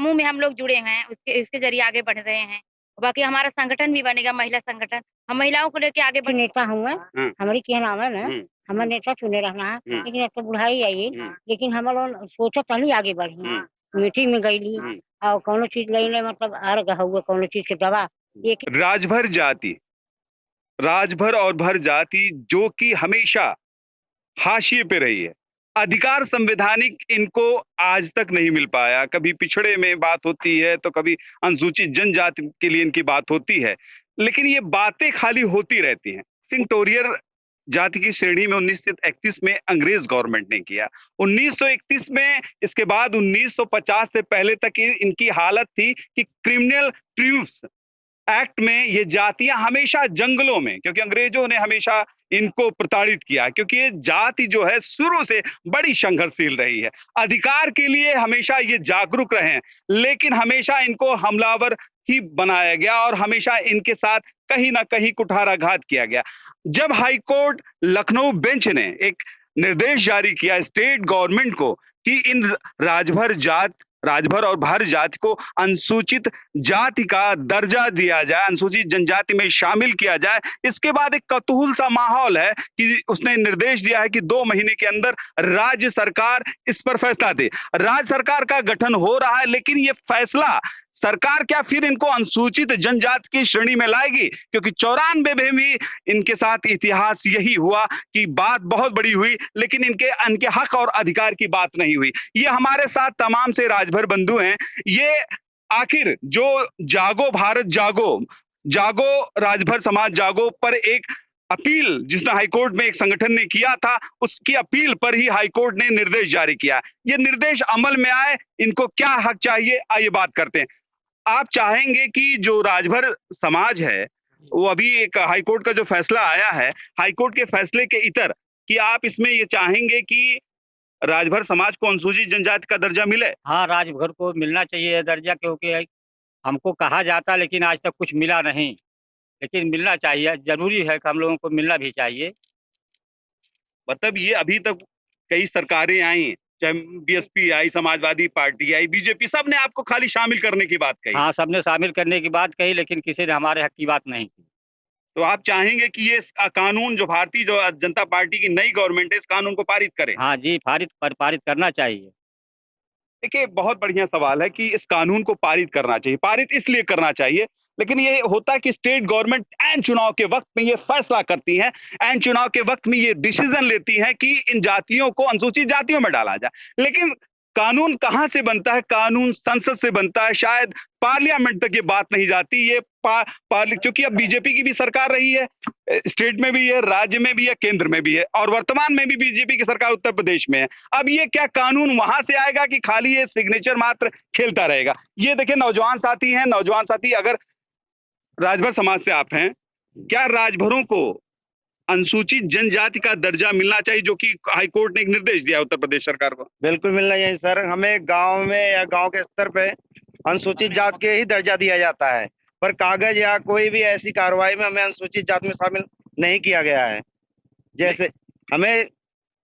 समूह में हम लोग जुड़े हैं, उसके इसके जरिए आगे बढ़ रहे हैं। बाकी हमारा संगठन भी बनेगा, महिला संगठन। हम महिलाओं को लेके आगे बढ़ नेता हुआ हमारी क्या नाम है ना, हमारे नेता चुने रहना है, लेकिन अब तो बुढ़ाई आई, लेकिन हम लोग सोचा तनी आगे बढ़ी। मीटिंग में गईली और कोनो चीज लईले, मतलब अर्ग हुआ कोनो चीज के दवा एक राजभर जाति, राजभर और भर जाति जो कि हमेशा हाशिए पे रही है। अधिकार संवैधानिक इनको आज तक नहीं मिल पाया। कभी पिछड़े में बात होती है तो कभी अनुसूचित जनजाति के लिए इनकी बात होती है, लेकिन ये बातें खाली होती रहती हैं। सिंह टोरियर जाति की श्रेणी में 1931 में अंग्रेज गवर्नमेंट ने किया। 1931 में, इसके बाद 1950 से पहले तक इनकी हालत थी कि क्रिमिनल ट्रिब्यूनल्स एक्ट में ये जातियां हमेशा जंगलों में, क्योंकि अंग्रेजों ने हमेशा इनको प्रताड़ित किया, क्योंकि ये जाति जो है शुरू से बड़ी संघर्षशील रही है। अधिकार के लिए हमेशा ये जागरूक रहे हैं, लेकिन हमेशा इनको हमलावर ही बनाया गया और हमेशा इनके साथ कहीं ना कहीं कुठाराघात किया गया। जब हाईकोर्ट लखनऊ बेंच ने एक निर्देश जारी किया स्टेट गवर्नमेंट को कि इन राजभर और भर जाति को अनुसूचित जाति का दर्जा दिया जाए, अनुसूचित जनजाति में शामिल किया जाए, इसके बाद एक कौतूहल सा माहौल है कि उसने निर्देश दिया है कि 2 महीने के अंदर राज्य सरकार इस पर फैसला दे। राज्य सरकार का गठन हो रहा है, लेकिन ये फैसला सरकार क्या फिर इनको अनुसूचित जनजाति की श्रेणी में लाएगी? क्योंकि 94 में भी इनके साथ इतिहास यही हुआ कि बात बहुत बड़ी हुई, लेकिन इनके हक और अधिकार की बात नहीं हुई। ये हमारे साथ तमाम से राजभर बंधु हैं। ये आखिर जो जागो भारत जागो, जागो राजभर समाज जागो पर एक अपील जिसने हाईकोर्ट में एक संगठन ने किया था, उसकी अपील पर ही हाईकोर्ट ने निर्देश जारी किया। ये निर्देश अमल में आए, इनको क्या हक चाहिए, आइए बात करते हैं। आप चाहेंगे कि जो राजभर समाज है, वो अभी एक हाईकोर्ट का जो फैसला आया है, हाईकोर्ट के फैसले के इतर कि आप इसमें ये चाहेंगे कि राजभर समाज को अनुसूचित जनजाति का दर्जा मिले? हाँ, राजभर को मिलना चाहिए दर्जा, क्योंकि हमको कहा जाता लेकिन आज तक कुछ मिला नहीं, लेकिन मिलना चाहिए, जरूरी है कि हम लोगों को मिलना भी चाहिए। मतलब ये अभी तक कई सरकारें आई, चाहे बीएसपी आई, समाजवादी पार्टी आई, बीजेपी, सब ने आपको खाली शामिल करने की बात कही। हाँ, सबने शामिल करने की बात कही, लेकिन किसी ने हमारे हक की बात नहीं की। तो आप चाहेंगे कि ये कानून जो भारतीय जो जनता पार्टी की नई गवर्नमेंट है, इस कानून को पारित करे? हाँ जी, पारित करना चाहिए। देखिए, बहुत बढ़िया सवाल है कि इस कानून को पारित करना चाहिए। पारित इसलिए करना चाहिए, लेकिन ये होता है कि स्टेट गवर्नमेंट ऐन चुनाव के वक्त में ये फैसला करती है, ऐन चुनाव के वक्त में ये डिसीजन लेती है कि इन जातियों को अनुसूचित जातियों में डाला जाए। लेकिन कानून कहां से बनता है? कानून संसद से बनता है। शायद पार्लियामेंट तक ये बात नहीं जाती। ये क्योंकि अब बीजेपी की भी सरकार रही है, स्टेट में भी है, राज्य में भी है, केंद्र में भी है, और वर्तमान में भी बीजेपी की सरकार उत्तर प्रदेश में है। अब ये क्या कानून वहां से आएगा कि खाली ये सिग्नेचर मात्र खेलता रहेगा? ये देखिए, नौजवान साथी हैं, नौजवान साथी, अगर राजभर समाज से आप हैं, क्या राजभरों को अनुसूचित जनजाति का दर्जा मिलना चाहिए, जो कि हाईकोर्ट ने एक निर्देश दिया उत्तर प्रदेश सरकार को? बिल्कुल मिलना चाहिए सर। हमें गांव में या गांव के स्तर पे अनुसूचित जात के ही दर्जा दिया जाता है, पर कागज या कोई भी ऐसी कार्रवाई में हमें अनुसूचित जात में शामिल नहीं किया गया है। जैसे हमें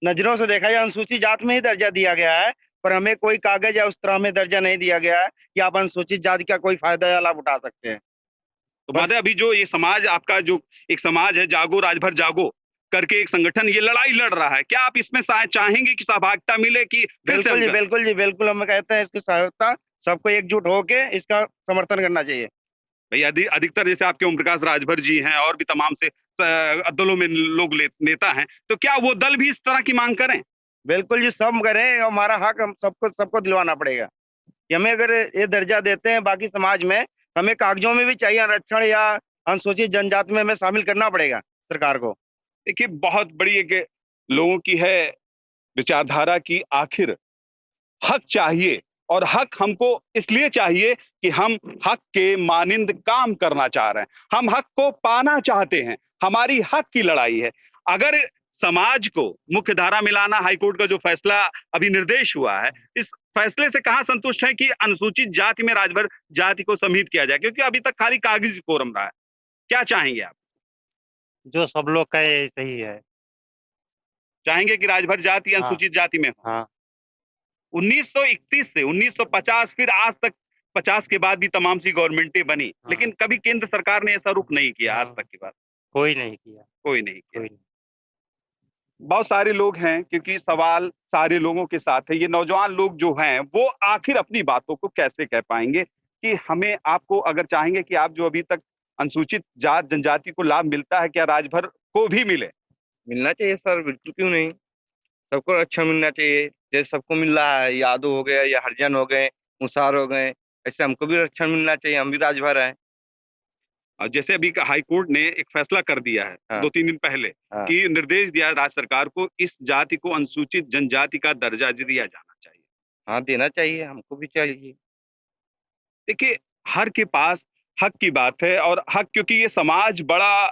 नजरों से देखा जाए अनुसूचित जात में ही दर्जा दिया गया है, पर हमें कोई कागज या उस तरह हमें दर्जा नहीं दिया गया है कि आप अनुसूचित जाति का कोई फायदा या लाभ उठा सकते हैं। तो बात है, अभी जो ये समाज आपका जो एक समाज है, जागो राजभर जागो करके एक संगठन ये लड़ाई लड़ रहा है, क्या आप इसमें चाहेंगे कि सहभागिता मिले कि फिर से? बिल्कुल जी, बिल्कुल जी, बिल्कुल। हम कहते हैं इसकी सहायता, सबको एकजुट होके इसका समर्थन करना चाहिए। भैया अधिकतर जैसे आपके ओम प्रकाश राजभर जी हैं और भी तमाम से दलों में लोग नेता हैं, तो क्या वो दल भी इस तरह की मांग करें? बिल्कुल जी, सब करें। हमारा हक हम सबको सबको दिलवाना पड़ेगा कि हमें अगर ये दर्जा देते हैं बाकी समाज में, हमें कागजों में भी चाहिए आरक्षण या अनुसूचित जनजाति में हमें शामिल करना पड़ेगा सरकार को। देखिए, बहुत बड़ी एक लोगों की है विचारधारा की आखिर हक चाहिए, और हक हमको इसलिए चाहिए कि हम हक के मानिंद काम करना चाह रहे हैं, हम हक को पाना चाहते हैं, हमारी हक की लड़ाई है। अगर समाज को मुख्य धारा में लाना हाईकोर्ट का जो फैसला अभी निर्देश हुआ है, इस फैसले से कहां संतुष्ट है कि अनुसूचित जाति में राजभर जाति को सम्मिलित किया जाए? क्योंकि अभी तक खाली कागजी फोरम रहा है। क्या चाहेंगे आप? जो सब लोग कहे सही है। चाहेंगे कि राजभर जाति हाँ। अनुसूचित जाति में हो? हाँ। 1931 से 1950 फिर आज तक 50 के बाद भी तमाम सी गवर्नमेंटें बनी, हाँ। लेकिन कभी केंद्र सरकार ने ऐसा रुख नहीं किया आज हाँ। तक की बात, कोई नहीं किया, कोई नहीं किया। कोई नहीं। बहुत सारे लोग हैं, क्योंकि सवाल सारे लोगों के साथ है। ये नौजवान लोग जो हैं वो आखिर अपनी बातों को कैसे कह पाएंगे कि हमें, आपको अगर चाहेंगे कि आप जो अभी तक अनुसूचित जात जनजाति को लाभ मिलता है, क्या राजभर को भी मिले? मिलना चाहिए सर, बिल्कुल क्यों नहीं। सबको अच्छा मिलना चाहिए, जैसे सबको मिल रहा है, यादव हो गए या हरिजन हो गए, मुसार हो गए, ऐसे हमको भी आरक्षण मिलना चाहिए, हम भी राजभर हैं। और जैसे अभी हाई कोर्ट ने एक फैसला कर दिया है हाँ। 2-3 दिन पहले हाँ। कि निर्देश दिया राज्य सरकार को, इस जाति को अनुसूचित जनजाति का दर्जा दिया जाना चाहिए। हाँ, देना चाहिए, हमको भी चाहिए। देखिए, हर के पास हक की बात है, और हक, क्योंकि ये समाज बड़ा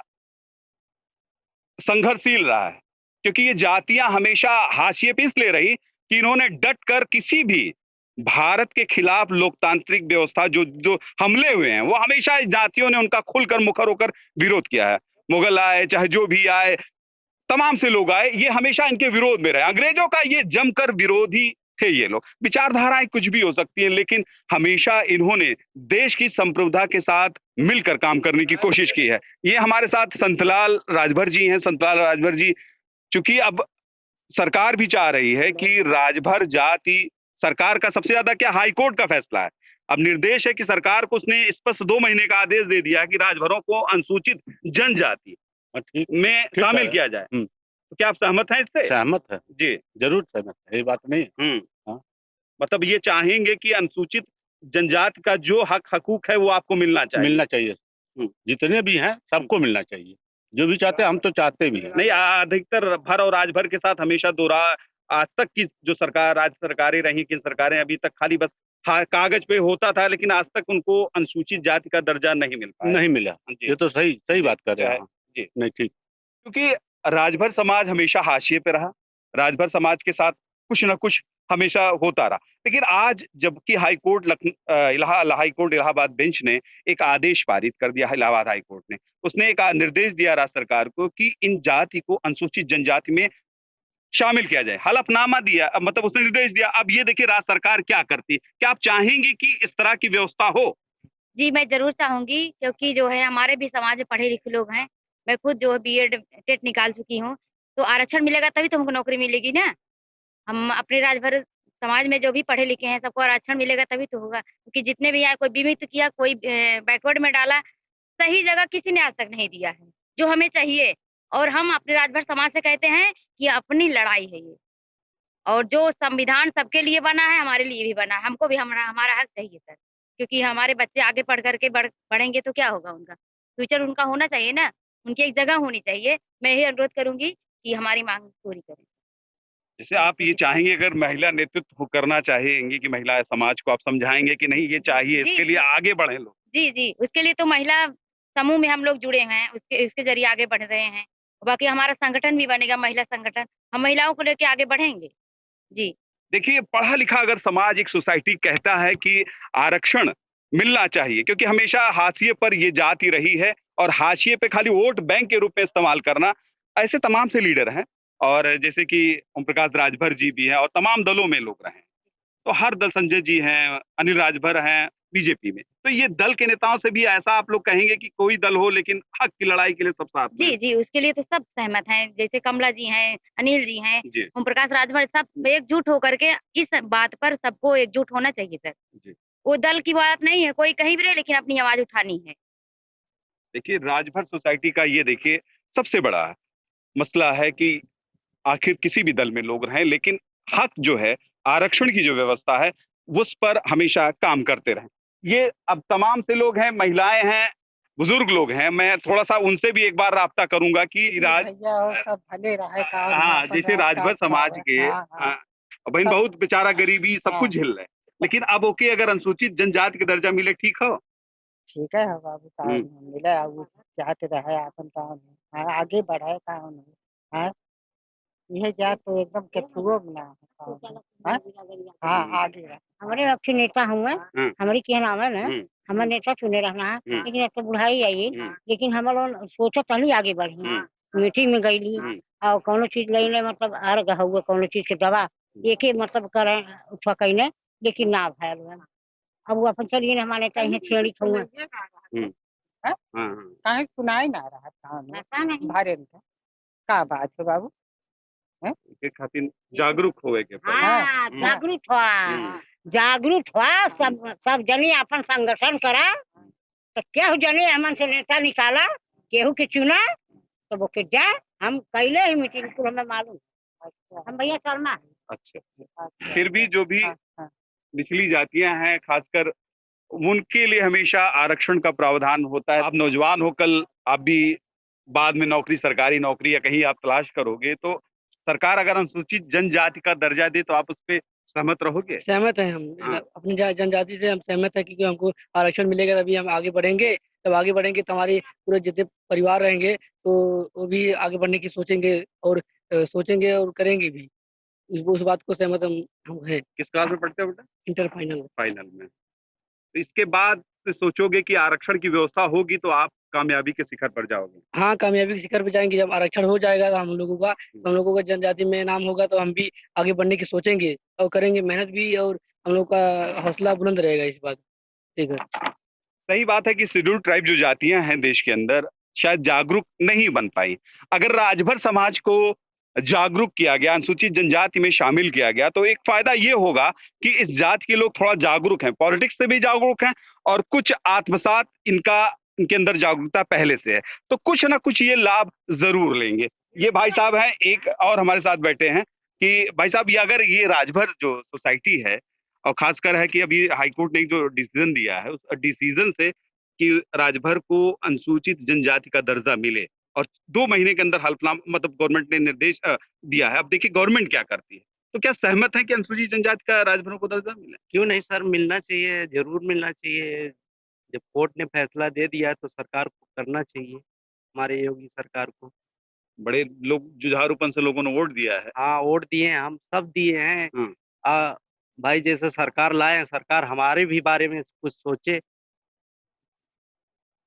संघर्षशील रहा है, क्योंकि ये जातियां हमेशा हाशिए पे इसलिए रही कि इन्होंने डट कर किसी भी भारत के खिलाफ लोकतांत्रिक व्यवस्था जो जो हमले हुए हैं, वो हमेशा इस जातियों ने उनका खुलकर मुखर होकर विरोध किया है। मुगल आए, चाहे जो भी आए, तमाम से लोग आए, ये हमेशा इनके विरोध में रहे। अंग्रेजों का ये जमकर विरोधी थे ये लोग। विचारधाराएं कुछ भी हो सकती हैं, लेकिन हमेशा इन्होंने देश की संप्रभुता के साथ मिलकर काम करने की कोशिश की है। ये हमारे साथ संतलाल राजभर जी हैं। संतलाल राजभर जी, चूंकि अब सरकार भी चाह रही है कि राजभर जाति, सरकार का सबसे ज्यादा क्या, हाई कोर्ट का फैसला है। अब निर्देश है कि सरकार को उसने स्पष्ट 2 महीने का आदेश दे दिया है कि राजभरों को अनुसूचित जनजाति में शामिल किया जाए। तो क्या आप सहमत हैं इससे? सहमत है जी, जरूर सहमत है, ये बात नहीं है। हाँ। मतलब ये चाहेंगे कि अनुसूचित जनजाति का जो हक हकूक है वो आपको मिलना चाहिए। मिलना चाहिए, जितने भी हैं सबको मिलना चाहिए, जो भी चाहते हैं, हम तो चाहते भी हैं। नहीं, अधिकतर भर और राजभर के साथ हमेशा दोरा, आज तक की जो सरकार, राज्य सरकारें रही, किन सरकारें, अभी तक खाली बस कागज पे होता था, लेकिन आज तक उनको अनुसूचित जाति का दर्जा नहीं मिल पाया। नहीं मिला। जी। ये तो सही सही बात कर रहे हैं। जी। नहीं, ठीक। क्योंकि राजभर समाज हमेशा हाशिए पे रहा, राजभर समाज के साथ कुछ ना कुछ हमेशा होता रहा। लेकिन आज जबकि high court high court Allahabad bench ने एक आदेश पारित कर दिया, इलाहाबाद हाई कोर्ट ने, उसने एक निर्देश दिया राज्य सरकार को कि इन जाति को अनुसूचित जनजाति में शामिल किया जाए, हलफनामा दिया, मतलब उसने निर्देश दिया। अब ये देखिए राज्य सरकार क्या करती है। क्या आप चाहेंगी कि इस तरह की व्यवस्था हो? जी, मैं ज़रूर चाहूँगी, क्योंकि जो है हमारे भी समाज में पढ़े-लिखे लोग हैं। मैं खुद जो है बीएड, टेट निकाल चुकी हूँ, तो आरक्षण मिलेगा तभी तो हमको नौकरी मिलेगी ना। हम अपने राजभर समाज में जो भी पढ़े-लिखे हैं, सबको आरक्षण मिलेगा तभी तो होगा। क्योंकि जितने भी आए, कोई बीमित किया, कोई बैकवर्ड में डाला, सही जगह किसी ने आज तक नहीं दिया है, जो हमें चाहिए। और हम अपने राजभर समाज से कहते हैं कि अपनी लड़ाई है ये, और जो संविधान सबके लिए बना है, हमारे लिए भी बना है। हमको भी हमारा हक चाहिए सर, क्योंकि हमारे बच्चे आगे पढ़ कर के बढ़ेंगे तो क्या होगा उनका? फ्यूचर उनका होना चाहिए ना, उनकी एक जगह होनी चाहिए। मैं यही अनुरोध करूँगी कि हमारी माँग पूरी करें। जैसे आप ये चाहेंगे, अगर महिला नेतृत्व करना चाहेंगी कि महिला समाज को आप समझाएंगे कि नहीं ये चाहिए, जी, इसके लिए आगे बढ़े लोग? जी, जी, उसके लिए तो महिला समूह में हम लोग जुड़े हैं, उसके ज़रिए आगे बढ़ रहे हैं। बाकी हमारा संगठन भी बनेगा, महिला संगठन, हम महिलाओं को लेके आगे बढ़ेंगे। जी। देखिए, पढ़ा लिखा अगर समाज, एक सोसाइटी कहता है कि आरक्षण मिलना चाहिए, क्योंकि हमेशा हाशिए पर ये जाति रही है, और हाशिए पे खाली वोट बैंक के रूप में इस्तेमाल करना, ऐसे तमाम से लीडर हैं। और जैसे कि ओम प्रकाश राजभर जी भी हैं, और तमाम दलों में लोग रहे हैं। तो हर दल, संजय जी हैं, अनिल राजभर हैं बीजेपी में, तो ये दल के नेताओं से भी ऐसा आप लोग कहेंगे कि कोई दल हो लेकिन हक की लड़ाई के लिए सब साथ में? जी, जी, उसके लिए तो सब सहमत हैं, जैसे कमला जी हैं, अनिल जी हैं, जी। ओम प्रकाश राजभर, सब एकजुट होकर के इस बात पर सबको एकजुट होना चाहिए सर। जी। वो दल की बात नहीं है, कोई कहीं भी रहे, लेकिन अपनी आवाज़ उठानी है। देखिए, राजभर सोसाइटी का ये देखिए सबसे बड़ा मसला है कि आखिर किसी भी दल में लोग रहें, लेकिन हक जो है, आरक्षण की जो व्यवस्था है, उस पर हमेशा काम करते रहें। ये अब तमाम से लोग हैं, महिलाएं हैं, बुजुर्ग लोग हैं, मैं थोड़ा सा उनसे भी एक बार राब्ता करूंगा कि भैया और सब भले रहे का। हाँ, जैसे राजभर समाज के बहन बहुत बेचारा गरीबी सब कुछ झेल रहे हैं, लेकिन अब ओके, अगर अनुसूचित जनजाति का दर्जा मिले, ठीक हो? ठीक है बाबू साहब, मिले वो चाहते रहे अपन काम आगे बढ़े काम है। यह जात तो एकदम केचुओ बना है। हाँ, आगे हमारे अच्छे नेता हुए, हमारी क्या नाम है ना, हमारे नेता चुने रहना है, लेकिन अब तो बुढ़ाई आई, लेकिन हम लोग सोचा तभी आगे बढ़ी। मीटिंग में गईली और कौनो चीज लेने, मतलब अर्ग हुए कौनो चीज के दवा एक ही मतलब करें उठा कहीं, लेकिन ना भैल अब वो अपन चलिए ना हमारे चाहिए छेड़ी छुआ हम्म, हाँ? हाँ हाँ काहे सुनाई ना रहा था हमें पता नहीं भारे में का बात है बाबू हैं? के खातिर जागरूक होवे के पड़ी। हाँ जागरूक हुआ जागरूक हुआ सब जनी अपन संगठन करा तो केहू जने हमन से नेता निकाला केहू के चुना तो वो के जा हम पहले ही मीटिंग को हमें मालूम हम भैया शर्मा है। अच्छा, फिर भी जो भी हाँ, हाँ। निचली जातियां हैं खासकर उनके लिए हमेशा आरक्षण का प्रावधान होता है। आप नौजवान हो, कल आप भी बाद में नौकरी, सरकारी नौकरी या कहीं आप तलाश करोगे तो सरकार अगर अनुसूचित जनजाति का दर्जा दे तो आप उस पे सहमत रहोगे? सहमत हैं हम। हाँ। अपनी जनजाति से हम सहमत हैं क्योंकि हमको आरक्षण मिलेगा तभी हम आगे बढ़ेंगे। तब आगे बढ़ेंगे तो हमारे पूरे जितने परिवार रहेंगे तो वो भी आगे बढ़ने की सोचेंगे और सोचेंगे और करेंगे भी। उस बात को सहमत हम हैं। किस क्लास में पढ़ते हो बेटा? Inter final. फाइनल में। तो इसके बाद से सोचोगे कि आरक्षण की व्यवस्था होगी तो आप कामयाबी के शिखर पर जाओगे। हाँ, कामयाबी के शिखर पे जाएंगे। जब आरक्षण हो जाएगा तो हम लोगों का तो हम लोगों का जनजाति में नाम होगा तो हम भी आगे बढ़ने की सोचेंगे और करेंगे मेहनत भी और हम लोग का हौसला बुलंद रहेगा इस बात। ठीक है। सही बात है कि शेड्यूल्ड ट्राइब जो जातियां हैं देश के अंदर शायद जागरूक नहीं बन पाई। अगर राजभर समाज को जागरूक किया गया, अनुसूचित जनजाति में शामिल किया गया तो एक फायदा ये होगा कि इस जाति के लोग थोड़ा जागरूक हैं, पॉलिटिक्स से भी जागरूक हैं और कुछ आत्मसात इनके अंदर जागरूकता पहले से है, तो कुछ ना कुछ ये लाभ जरूर लेंगे। ये भाई साहब हैं, एक और हमारे साथ बैठे हैं कि भाई साहब ये अगर ये राजभर जो सोसाइटी है और खासकर है कि अभी हाईकोर्ट ने जो डिसीजन दिया है उस डिसीजन से कि राजभर को अनुसूचित जनजाति का दर्जा मिले और 2 महीने के अंदर हल्फनामा मतलब गवर्नमेंट ने निर्देश दिया है। अब देखिए गवर्नमेंट क्या करती है। तो क्या सहमत है कि अनुसूचित जनजाति का राजभरों को दर्जा मिले? क्यों नहीं सर, मिलना चाहिए, जरूर मिलना चाहिए। जब कोर्ट ने फैसला दे दिया है तो सरकार को करना चाहिए, हमारे योगी सरकार को। बड़े लोग जुझारूपन से लोगों ने वोट दिया है। हाँ, वोट दिए हैं, हम सब दिए हैं। भाई जैसे सरकार लाए, सरकार हमारे भी बारे में कुछ सोचे।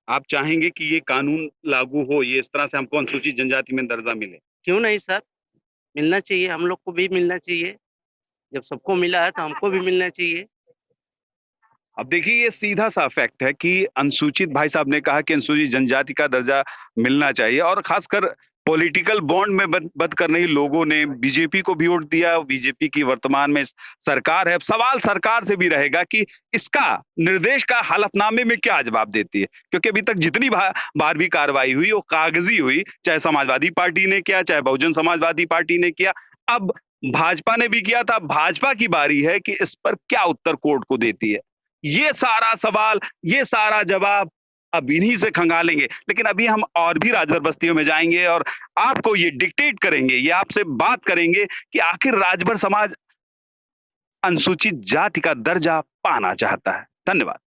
आप चाहेंगे कि ये कानून लागू हो, ये इस तरह से हमको अनुसूचित जनजाति में दर्जा मिले? क्यों नहीं सर, मिलना चाहिए, हम लोग को भी मिलना चाहिए। जब सबको मिला है तो हमको भी मिलना चाहिए। अब देखिए ये सीधा सा फैक्ट है कि अनुसूचित, भाई साहब ने कहा कि अनुसूचित जनजाति का दर्जा मिलना चाहिए और खासकर पॉलिटिकल बॉन्ड में बंद करने ही लोगों ने बीजेपी को भी वोट दिया। बीजेपी की वर्तमान में सरकार है। अब सवाल सरकार से भी रहेगा कि इसका निर्देश का हलफनामे में क्या जवाब देती है, क्योंकि अभी तक जितनी बार भी कार्रवाई हुई वो कागजी हुई, चाहे समाजवादी पार्टी ने किया, चाहे बहुजन समाजवादी पार्टी ने किया, अब भाजपा ने भी किया था। भाजपा की बारी है कि इस पर क्या उत्तर कोर्ट को देती है। ये सारा सवाल, ये सारा जवाब अब इन्हीं से खंगालेंगे। लेकिन अभी हम और भी राजभर बस्तियों में जाएंगे और आपको ये डिक्टेट करेंगे, ये आपसे बात करेंगे कि आखिर राजभर समाज अनुसूचित जाति का दर्जा पाना चाहता है। धन्यवाद।